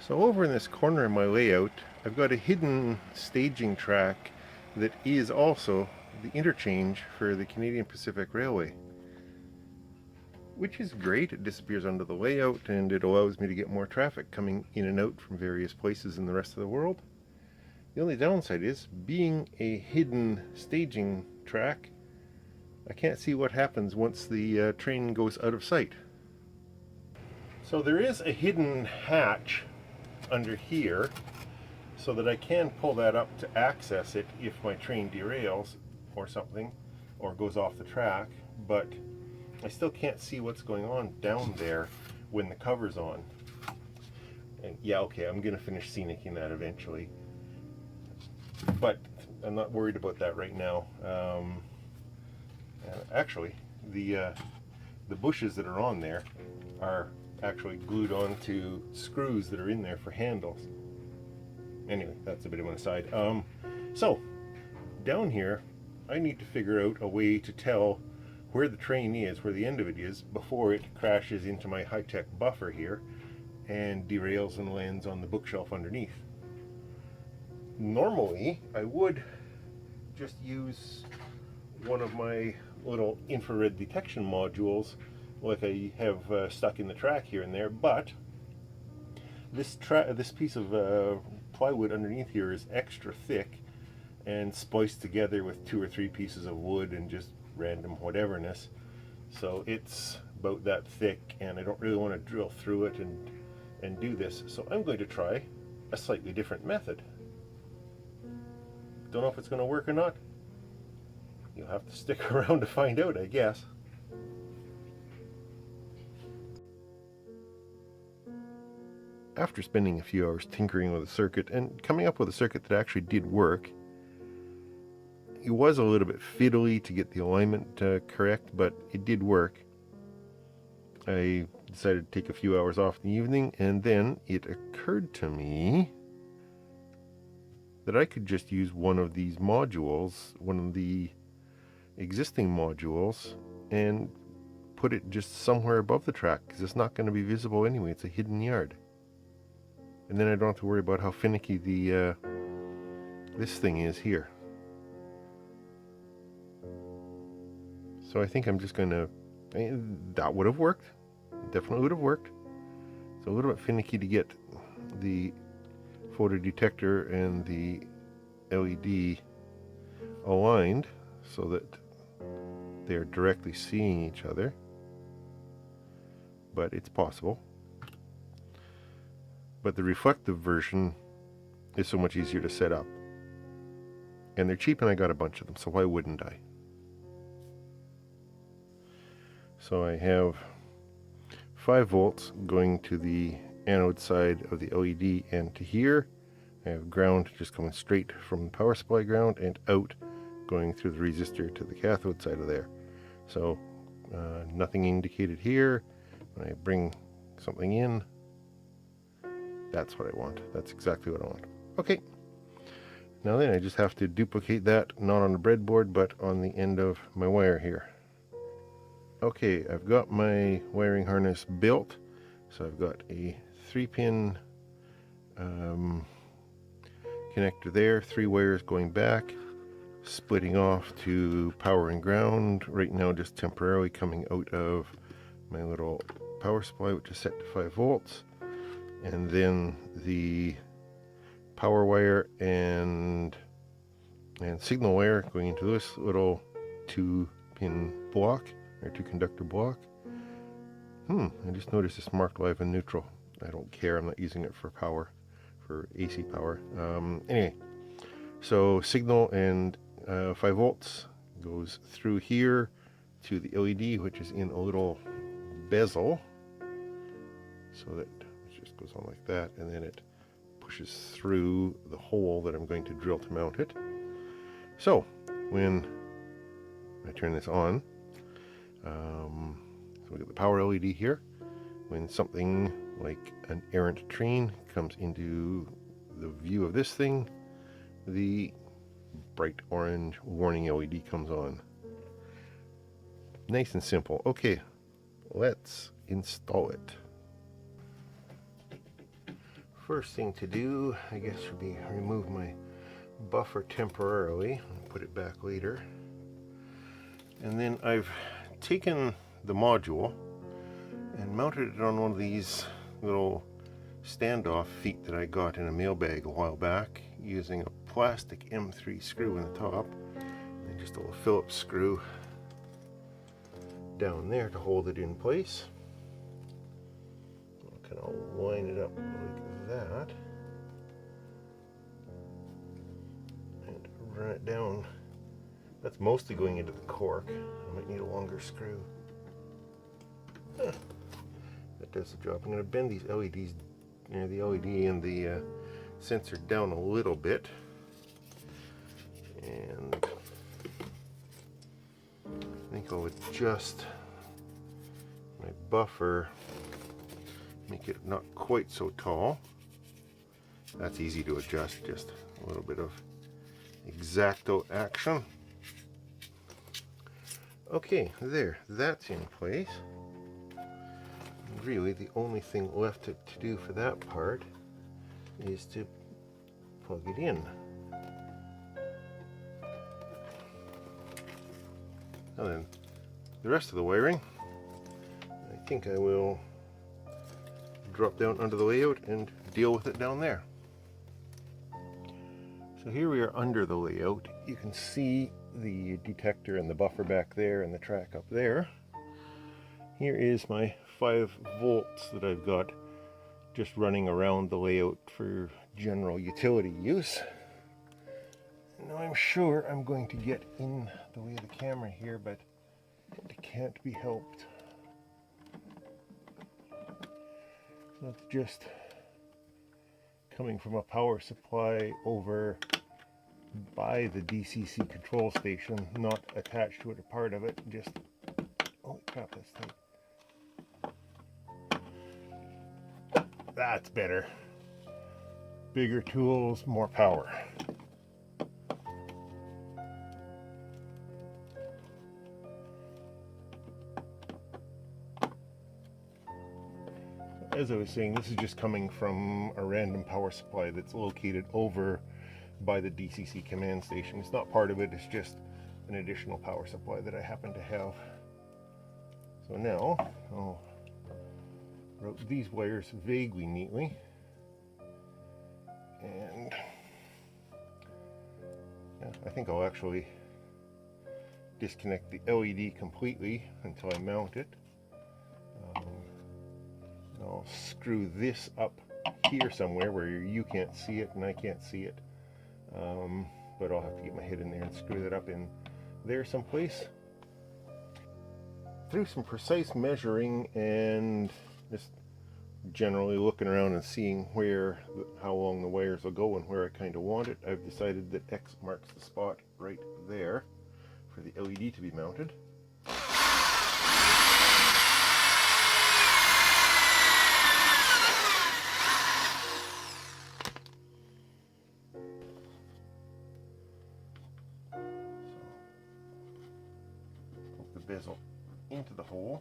So over in this corner of my layout, I've got a hidden staging track that is also the interchange for the Canadian Pacific Railway, which is great. It disappears under the layout and it allows me to get more traffic coming in and out from various places in the rest of the world. The only downside is, being a hidden staging track, I can't see what happens once the train goes out of sight. So there is a hidden hatch under here so that I can pull that up to access it if my train derails or something or goes off the track, but I still can't see what's going on down there when the cover's on. And yeah, okay, I'm gonna finish scenicking that eventually, but I'm not worried about that right now. Actually, the bushes that are on there are actually glued onto screws that are in there for handles. Anyway, that's a bit of an aside. So down here, I need to figure out a way to tell where the train is, where the end of it is, before it crashes into my high-tech buffer here and derails and lands on the bookshelf underneath. Normally, I would just use one of my little infrared detection modules like I have stuck in the track here and there, but this piece of plywood underneath here is extra thick and spliced together with 2 or 3 pieces of wood and just random whateverness. So it's about that thick and I don't really want to drill through it and do this. So I'm going to try a slightly different method. Don't know if it's going to work or not. You'll have to stick around to find out, I guess. After spending a few hours tinkering with the circuit and coming up with a circuit that actually did work, it was a little bit fiddly to get the alignment correct, but it did work. I decided to take a few hours off in the evening, and then it occurred to me that I could just use one of these modules, one of the existing modules, and put it just somewhere above the track, because it's not going to be visible anyway. It's a hidden yard. And then I don't have to worry about how finicky the this thing is here. So I think I'm just going to, that would have worked. Definitely would have worked. It's a little bit finicky to get the photo detector and the LED aligned so that they're directly seeing each other, but it's possible. But the reflective version is so much easier to set up, and they're cheap and I got a bunch of them, so why wouldn't I? So I have 5 volts going to the anode side of the LED and to here. I have ground just coming straight from the power supply ground and out going through the resistor to the cathode side of there. So nothing indicated here. When I bring something in, that's what I want. That's exactly what I want. Okay. Now then I just have to duplicate that, not on the breadboard, but on the end of my wire here. Okay, I've got my wiring harness built. So I've got a 3-pin connector there, 3 wires going back, splitting off to power and ground. Right now just temporarily coming out of my little power supply, which is set to 5 volts. And then the power wire and signal wire going into this little 2-pin block, or 2-conductor block. I just noticed it's marked live and neutral. I don't care, I'm not using it for power, for AC power. Anyway, so signal and 5 volts goes through here to the LED, which is in a little bezel, so that it just goes on like that, and then it pushes through the hole that I'm going to drill to mount it. So when I turn this on, so we get the power LED here. When something like an errant train comes into the view of this thing, the bright orange warning LED comes on. Nice and simple. Okay, let's install it. First thing to do, I guess, would be remove my buffer temporarily and put it back later. And then I've taken the module and mounted it on one of these little standoff feet that I got in a mail bag a while back, using a plastic M3 screw in the top and just a little Phillips screw down there to hold it in place. I'll kind of line it up like that and run it down. That's mostly going into the cork. I might need a longer screw. That does the job. I'm going to bend these LEDs, the LED and the sensor down a little bit, and I think I'll adjust my buffer, make it not quite so tall. That's easy to adjust, just a little bit of X-Acto action. Okay, there, that's in place. Really, the only thing left to do for that part is to plug it in. And then the rest of the wiring, I think I will drop down under the layout and deal with it down there. So here we are under the layout. You can see the detector and the buffer back there and the track up there. Here is my 5 volts that I've got just running around the layout for general utility use. Now I'm sure I'm going to get in the way of the camera here, but it can't be helped. That's just coming from a power supply over by the DCC control station, not attached to it, a part of it. Just, holy crap, that's tight. That's better. Bigger tools, more power. As I was saying, this is just coming from a random power supply that's located over by the DCC command station. It's not part of it, it's just an additional power supply that I happen to have. So now I'll route these wires vaguely neatly, and yeah, I think I'll actually disconnect the LED completely until I mount it. I'll screw this up here somewhere where you can't see it and I can't see it, but I'll have to get my head in there and screw that up in there someplace. Through some precise measuring and just generally looking around and seeing how long the wires will go and where I kind of want it, I've decided that X marks the spot right there for the LED to be mounted. Bezel into the hole.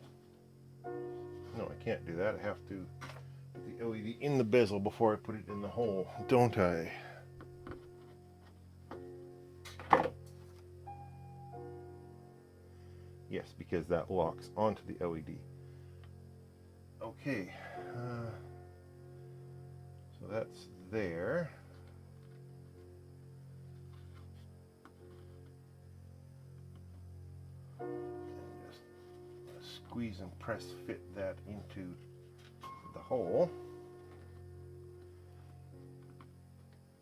No, I can't do that. I have to put the LED in the bezel before I put it in the hole, don't I? Yes, because that locks onto the LED. Okay, so that's there. Squeeze and press fit that into the hole.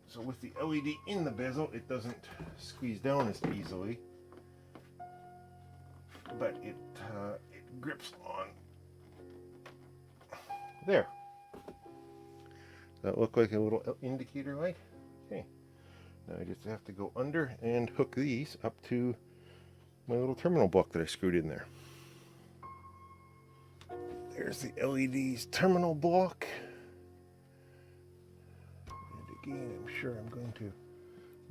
So with the LED in the bezel, it doesn't squeeze down as easily, but it grips on. There. That look like a little indicator light? Okay. Now I just have to go under and hook these up to my little terminal block that I screwed in there. There's the LED's terminal block. And again, I'm sure I'm going to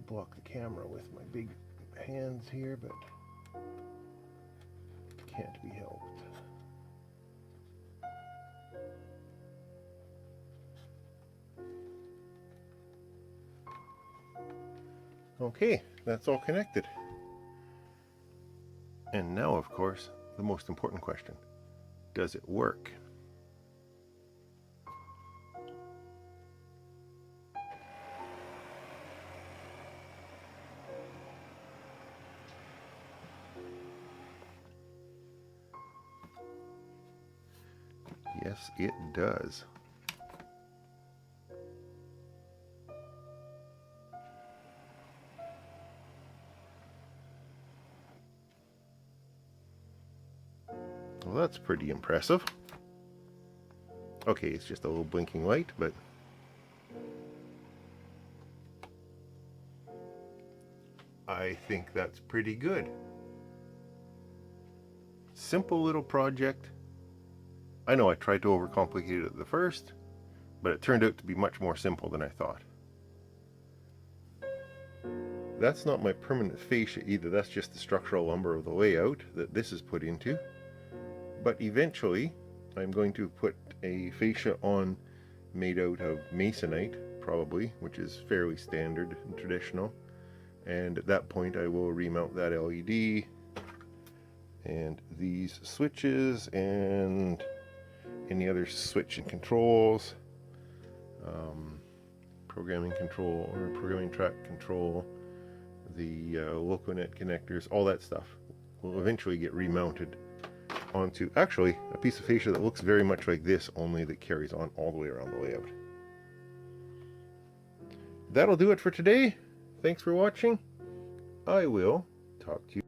block the camera with my big hands here, but it can't be helped. Okay, that's all connected. And now, of course, the most important question. Does it work? Yes, it does. Well, that's pretty impressive. Okay, it's just a little blinking light, but I think that's pretty good. Simple little project. I know I tried to overcomplicate it at the first, but it turned out to be much more simple than I thought. That's not my permanent fascia either, that's just the structural lumber of the layout that this is put into. But eventually, I'm going to put a fascia on made out of masonite, probably, which is fairly standard and traditional. And at that point, I will remount that LED and these switches and any other switch and controls, programming control or programming track control, the LocoNet connectors, all that stuff will eventually get remounted onto actually a piece of fascia that looks very much like this, only that carries on all the way around the layout. That'll do it for today. Thanks for watching. I will talk to you